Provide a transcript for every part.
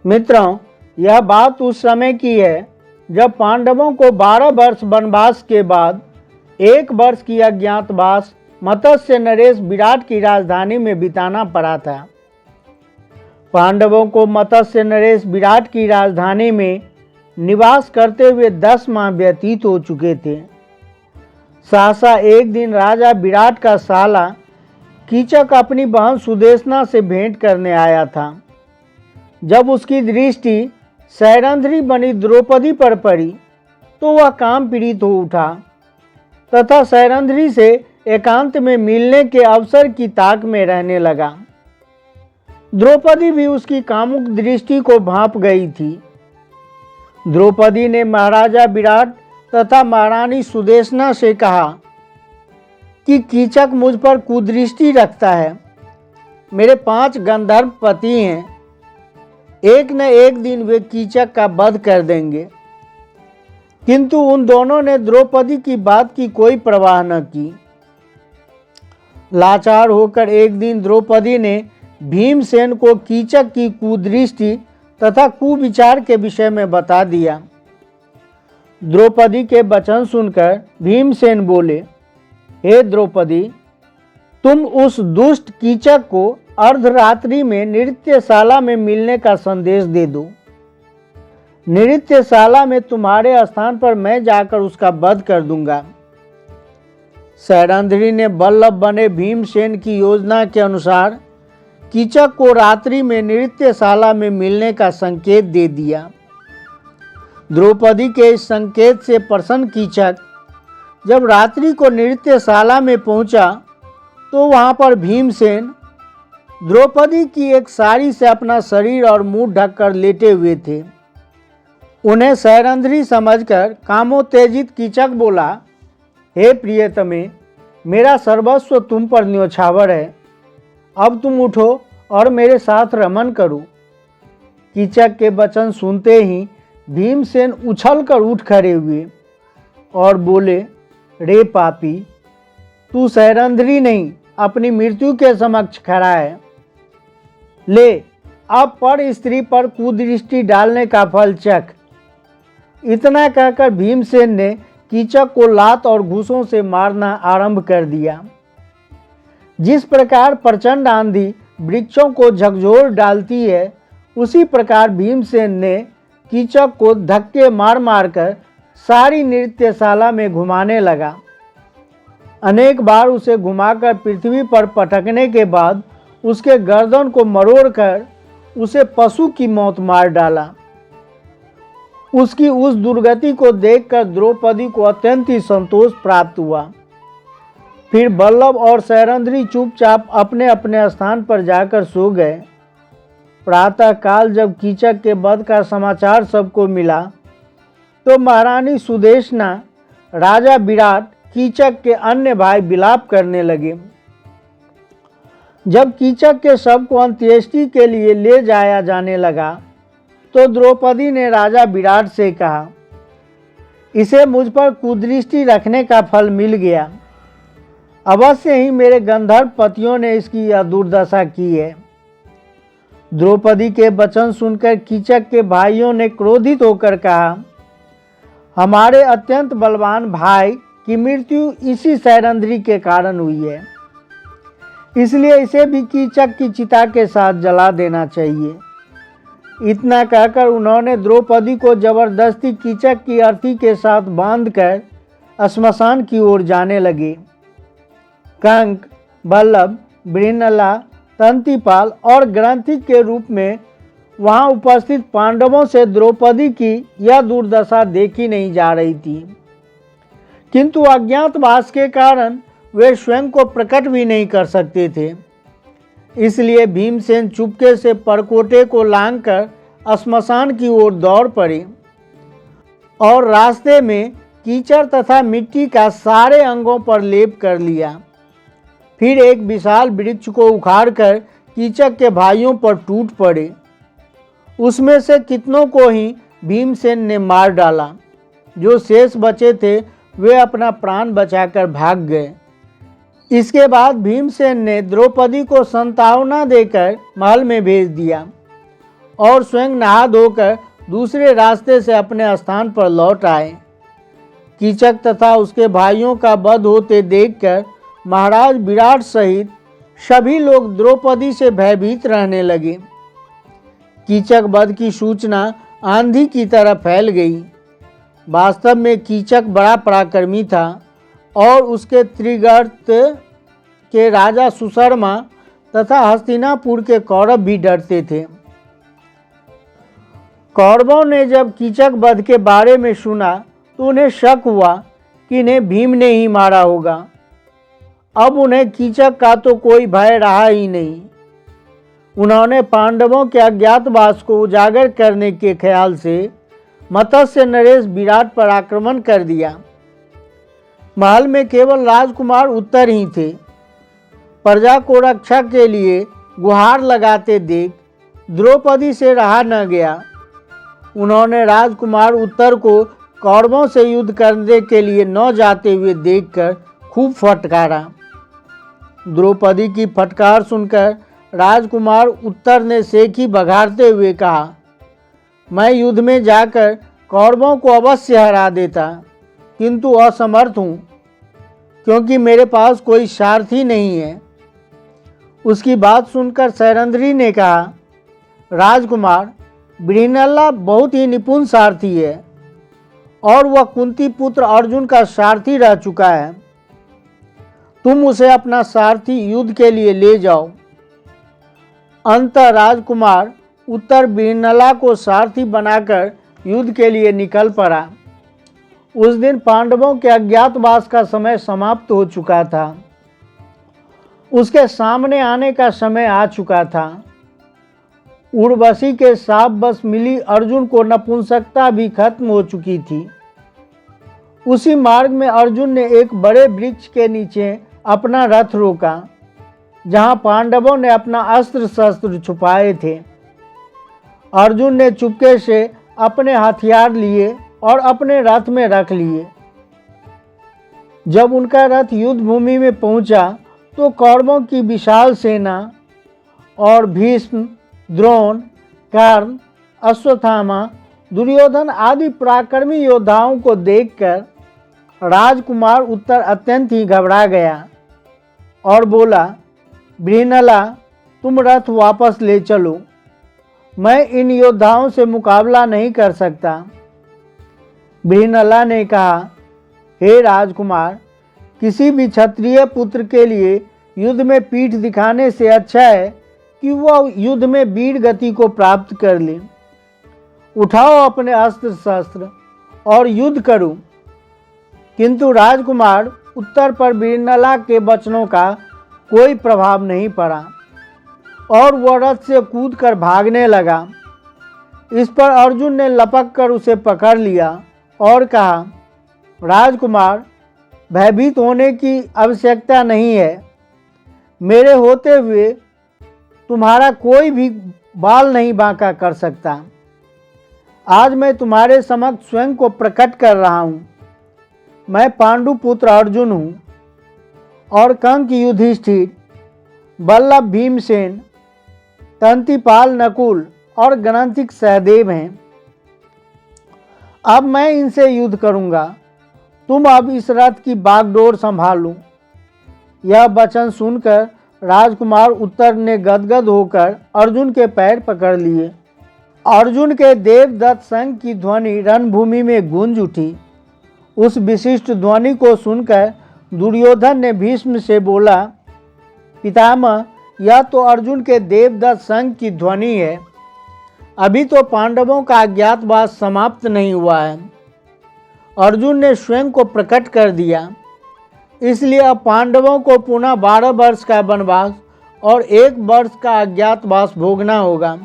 मित्रों, यह बात उस समय की है जब पांडवों को 12 वर्ष वनवास के बाद 1 वर्ष की अज्ञातवास मत्स्य नरेश विराट की राजधानी में बिताना पड़ा था। पांडवों को मत्स्य नरेश विराट की राजधानी में निवास करते हुए 10 माह व्यतीत हो चुके थे। सहसा एक दिन राजा विराट का साला कीचक अपनी बहन सुदेशना से भेंट करने आया था। जब उसकी दृष्टि सैरंध्री बनी द्रौपदी पर पड़ी तो वह काम पीड़ित हो उठा तथा सैरंध्री से एकांत में मिलने के अवसर की ताक में रहने लगा। द्रौपदी भी उसकी कामुक दृष्टि को भांप गई थी। द्रौपदी ने महाराजा विराट तथा महारानी सुदेशना से कहा कि कीचक मुझ पर कुदृष्टि रखता है। मेरे 5 गंधर्व पति हैं, एक न एक दिन वे कीचक का वध कर देंगे। किंतु उन दोनों ने द्रौपदी की बात की कोई परवाह न की। लाचार होकर एक दिन द्रौपदी ने भीमसेन को कीचक की कुदृष्टि तथा कुविचार के विषय में बता दिया। द्रौपदी के वचन सुनकर भीमसेन बोले, हे द्रौपदी, तुम उस दुष्ट कीचक को अर्धरात्रि में नृत्यशाला में मिलने का संदेश दे दो। नृत्यशाला में तुम्हारे स्थान पर मैं जाकर उसका वध कर दूंगा। सैरंध्री ने बल्लभ बने भीमसेन की योजना के अनुसार कीचक को रात्रि में नृत्यशाला में मिलने का संकेत दे दिया। द्रौपदी के इस संकेत से प्रसन्न कीचक जब रात्रि को नृत्यशाला में पहुंचा तो वहां पर भीमसेन द्रौपदी की एक साड़ी से अपना शरीर और मुंह ढककर लेटे हुए थे। उन्हें सैरंध्री समझकर कामोत्तेजित कीचक बोला, हे प्रियतमे, मेरा सर्वस्व तुम पर न्योछावर है। अब तुम उठो और मेरे साथ रमन करो। कीचक के वचन सुनते ही भीमसेन उछलकर उठ खड़े हुए और बोले, रे पापी, तू सैरंध्री नहीं अपनी मृत्यु के समक्ष खड़ा है। ले, अब पर स्त्री पर कुदृष्टि डालने का फल चख। इतना कहकर भीमसेन ने कीचक को लात और घूसों से मारना आरंभ कर दिया। जिस प्रकार प्रचंड आंधी वृक्षों को झकझोर डालती है, उसी प्रकार भीमसेन ने कीचक को धक्के मार मार कर सारी नृत्यशाला में घुमाने लगा। अनेक बार उसे घुमाकर पृथ्वी पर पटकने के बाद उसके गर्दन को मरोड़कर उसे पशु की मौत मार डाला। उसकी उस दुर्गति को देखकर द्रौपदी को अत्यंत ही संतोष प्राप्त हुआ। फिर बल्लभ और सैरंध्री चुपचाप अपने अपने स्थान पर जाकर सो गए। प्रातः काल जब कीचक के वध का समाचार सबको मिला तो महारानी सुदेशना, राजा विराट, कीचक के अन्य भाई विलाप करने लगे। जब कीचक के शव को अंत्येष्टि के लिए ले जाया जाने लगा तो द्रौपदी ने राजा विराट से कहा, इसे मुझ पर कुदृष्टि रखने का फल मिल गया। अवश्य ही मेरे गंधर्व पतियों ने इसकी यह दुर्दशा की है। द्रौपदी के वचन सुनकर कीचक के भाइयों ने क्रोधित होकर कहा, हमारे अत्यंत बलवान भाई की मृत्यु इसी सैरंध्री के कारण हुई है, इसलिए इसे भी कीचक की चिता के साथ जला देना चाहिए। इतना कहकर उन्होंने द्रौपदी को जबरदस्ती कीचक की अर्थी के साथ बांधकर श्मशान की ओर जाने लगे। कंक, बल्लभ, बृहन्नला, तंतीपाल और ग्रंथिक के रूप में वहां उपस्थित पांडवों से द्रौपदी की यह दुर्दशा देखी नहीं जा रही थी, किंतु अज्ञातवास के कारण वे स्वयं को प्रकट भी नहीं कर सकते थे। इसलिए भीमसेन चुपके से परकोटे को लांघकर श्मशान की ओर दौड़ पड़े और रास्ते में कीचड़ तथा मिट्टी का सारे अंगों पर लेप कर लिया। फिर एक विशाल वृक्ष को उखाड़कर कीचक के भाइयों पर टूट पड़े। उसमें से कितनों को ही भीमसेन ने मार डाला। जो शेष बचे थे वे अपना प्राण बचाकर भाग गए। इसके बाद भीमसेन ने द्रौपदी को संतावना देकर महल में भेज दिया और स्वयं नहा धोकर दूसरे रास्ते से अपने स्थान पर लौट आए। कीचक तथा उसके भाइयों का वध होते देखकर महाराज विराट सहित सभी लोग द्रौपदी से भयभीत रहने लगे। कीचक वध की सूचना आंधी की तरह फैल गई। वास्तव में कीचक बड़ा पराक्रमी था और उसके त्रिगर्त के राजा सुशर्मा तथा हस्तिनापुर के कौरव भी डरते थे। कौरवों ने जब कीचक वध के बारे में सुना तो उन्हें शक हुआ कि इन्हें भीम ने ही मारा होगा। अब उन्हें कीचक का तो कोई भय रहा ही नहीं। उन्होंने पांडवों के अज्ञातवास को उजागर करने के ख्याल से मत्स्य नरेश विराट पर आक्रमण कर दिया। महल में केवल राजकुमार उत्तर ही थे। प्रजा को रक्षा के लिए गुहार लगाते देख द्रौपदी से रहा न गया। उन्होंने राजकुमार उत्तर को कौरवों से युद्ध करने के लिए न जाते हुए देखकर खूब फटकारा। द्रौपदी की फटकार सुनकर राजकुमार उत्तर ने सेखी बघारते हुए कहा, मैं युद्ध में जाकर कौरवों को अवश्य हरा देता, किंतु असमर्थ हूँ क्योंकि मेरे पास कोई सारथी नहीं है। उसकी बात सुनकर सैरंध्री ने कहा, राजकुमार, बृहन्नला बहुत ही निपुण सारथी है और वह कुंती पुत्र अर्जुन का सारथी रह चुका है। तुम उसे अपना सारथी युद्ध के लिए ले जाओ। अंततः राजकुमार उत्तर बृहन्नला को सारथी बनाकर युद्ध के लिए निकल पड़ा। उस दिन पांडवों के अज्ञातवास का समय समाप्त हो चुका था। उसके सामने आने का समय आ चुका था। उर्वशी के शाप बस मिली अर्जुन को नपुंसकता भी खत्म हो चुकी थी। उसी मार्ग में अर्जुन ने एक बड़े वृक्ष के नीचे अपना रथ रोका, जहां पांडवों ने अपना अस्त्र शस्त्र छुपाए थे। अर्जुन ने चुपके से अपने हथियार लिए और अपने रथ में रख लिए। जब उनका रथ युद्ध भूमि में पहुंचा तो कौरवों की विशाल सेना और भीष्म, द्रोण, कर्ण, अश्वत्थामा, दुर्योधन आदि पराक्रमी योद्धाओं को देखकर राजकुमार उत्तर अत्यंत ही घबरा गया और बोला, बृहन्नला, तुम रथ वापस ले चलो, मैं इन योद्धाओं से मुकाबला नहीं कर सकता। बृहन्नला ने कहा, हे राजकुमार, किसी भी क्षत्रिय पुत्र के लिए युद्ध में पीठ दिखाने से अच्छा है कि वह युद्ध में वीर गति को प्राप्त कर ले। उठाओ अपने अस्त्र शस्त्र और युद्ध करो। किंतु राजकुमार उत्तर पर बृहन्नला के वचनों का कोई प्रभाव नहीं पड़ा और वह रथ से कूदकर भागने लगा। इस पर अर्जुन ने लपक कर उसे पकड़ लिया और कहा, राजकुमार, भयभीत होने की आवश्यकता नहीं है। मेरे होते हुए तुम्हारा कोई भी बाल नहीं बांका कर सकता। आज मैं तुम्हारे समक्ष स्वयं को प्रकट कर रहा हूँ। मैं पांडु पुत्र अर्जुन हूँ और कंक युधिष्ठिर, बल्लभ भीमसेन, तंतिपाल नकुल और ग्रंथिक सहदेव हैं। अब मैं इनसे युद्ध करूंगा। तुम अब इस रथ की बागडोर संभालो। यह वचन सुनकर राजकुमार उत्तर ने गदगद होकर अर्जुन के पैर पकड़ लिए। अर्जुन के देवदत्त संग की ध्वनि रणभूमि में गूंज उठी। उस विशिष्ट ध्वनि को सुनकर दुर्योधन ने भीष्म से बोला, पितामह, यह तो अर्जुन के देवदत्त संग की ध्वनि है। अभी तो पांडवों का अज्ञातवास समाप्त नहीं हुआ है। अर्जुन ने स्वयं को प्रकट कर दिया, इसलिए अब पांडवों को पुनः 12 वर्ष का वनवास और 1 वर्ष का अज्ञातवास भोगना होगा।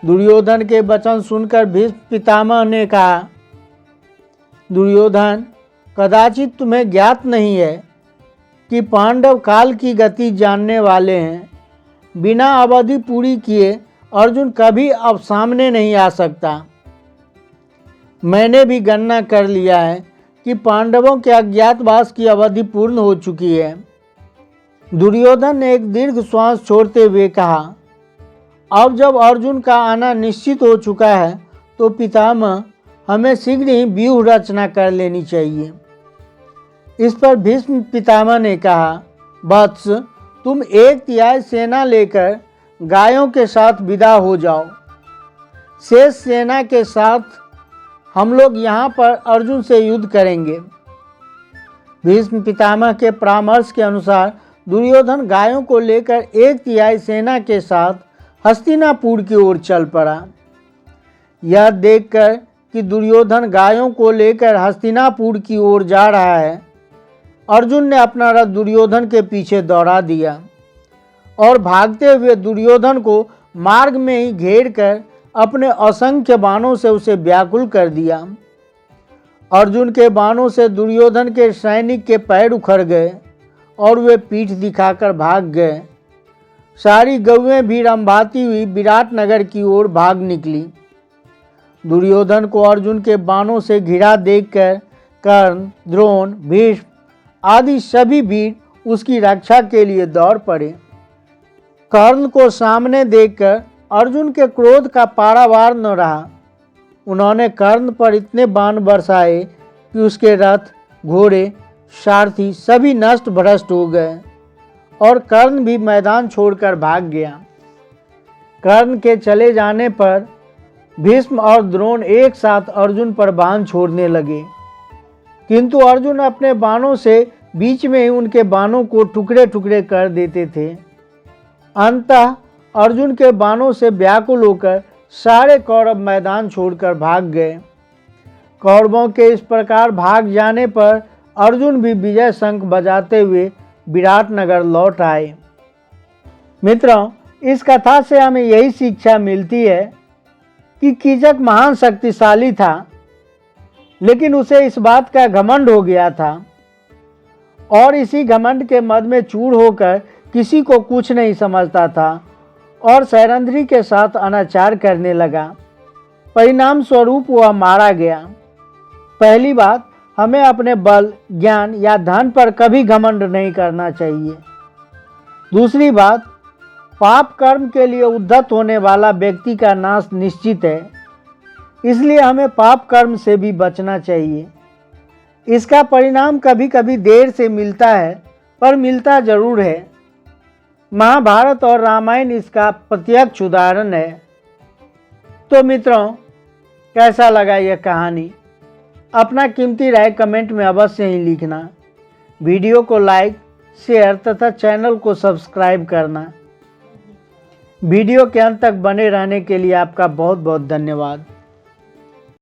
दुर्योधन के वचन सुनकर भीष्म पितामह ने कहा, दुर्योधन, कदाचित तुम्हें ज्ञात नहीं है कि पांडव काल की गति जानने वाले हैं। बिना अवधि पूरी किए अर्जुन कभी अब सामने नहीं आ सकता। मैंने भी गणना कर लिया है कि पांडवों के अज्ञातवास की अवधि पूर्ण हो चुकी है। दुर्योधन ने एक दीर्घ श्वास छोड़ते हुए कहा, अब जब अर्जुन का आना निश्चित हो चुका है तो पितामह हमें शीघ्र ही व्यूह रचना कर लेनी चाहिए। इस पर भीष्म पितामह ने कहा, वत्स, तुम 1/3 सेना लेकर गायों के साथ विदा हो जाओ। शेष सेना के साथ हम लोग यहाँ पर अर्जुन से युद्ध करेंगे। भीष्म पितामह के परामर्श के अनुसार दुर्योधन गायों को लेकर 1/3 सेना के साथ हस्तिनापुर की ओर चल पड़ा। यह देखकर कि दुर्योधन गायों को लेकर हस्तिनापुर की ओर जा रहा है, अर्जुन ने अपना रथ दुर्योधन के पीछे दौड़ा दिया और भागते हुए दुर्योधन को मार्ग में ही घेर कर अपने असंख्य बाणों से उसे व्याकुल कर दिया। अर्जुन के बाणों से दुर्योधन के सैनिक के पैर उखड़ गए और वे पीठ दिखाकर भाग गए। सारी गौएं भी रंभाती हुई विराट नगर की ओर भाग निकली। दुर्योधन को अर्जुन के बाणों से घिरा देखकर कर्ण, द्रोण, भीष्म आदि सभी वीर उसकी रक्षा के लिए दौड़ पड़े। कर्ण को सामने देखकर अर्जुन के क्रोध का पारावार न रहा। उन्होंने कर्ण पर इतने बाण बरसाए कि उसके रथ, घोड़े, सारथी सभी नष्ट भ्रष्ट हो गए और कर्ण भी मैदान छोड़कर भाग गया। कर्ण के चले जाने पर भीष्म और द्रोण एक साथ अर्जुन पर बाण छोड़ने लगे, किंतु अर्जुन अपने बाणों से बीच में ही उनके बाणों को टुकड़े टुकड़े कर देते थे। अंततः अर्जुन के बाणों से व्याकुल होकर सारे कौरव मैदान छोड़कर भाग गए। कौरवों के इस प्रकार भाग जाने पर अर्जुन भी विजय शंख बजाते हुए विराट नगर लौट आए। मित्रों, इस कथा से हमें यही शिक्षा मिलती है कि कीचक महान शक्तिशाली था, लेकिन उसे इस बात का घमंड हो गया था और इसी घमंड के मद में चूर होकर किसी को कुछ नहीं समझता था और सैरंध्री के साथ अनाचार करने लगा। परिणाम स्वरूप वह मारा गया। पहली बात, हमें अपने बल, ज्ञान या धन पर कभी घमंड नहीं करना चाहिए। दूसरी बात, पाप कर्म के लिए उद्धत होने वाला व्यक्ति का नाश निश्चित है, इसलिए हमें पाप कर्म से भी बचना चाहिए। इसका परिणाम कभी कभी देर से मिलता है, पर मिलता जरूर है। महाभारत और रामायण इसका प्रत्यक्ष उदाहरण है। तो मित्रों, कैसा लगा यह कहानी? अपना कीमती राय कमेंट में अवश्य ही लिखना। वीडियो को लाइक, शेयर तथा चैनल को सब्सक्राइब करना। वीडियो के अंत तक बने रहने के लिए आपका बहुत बहुत धन्यवाद।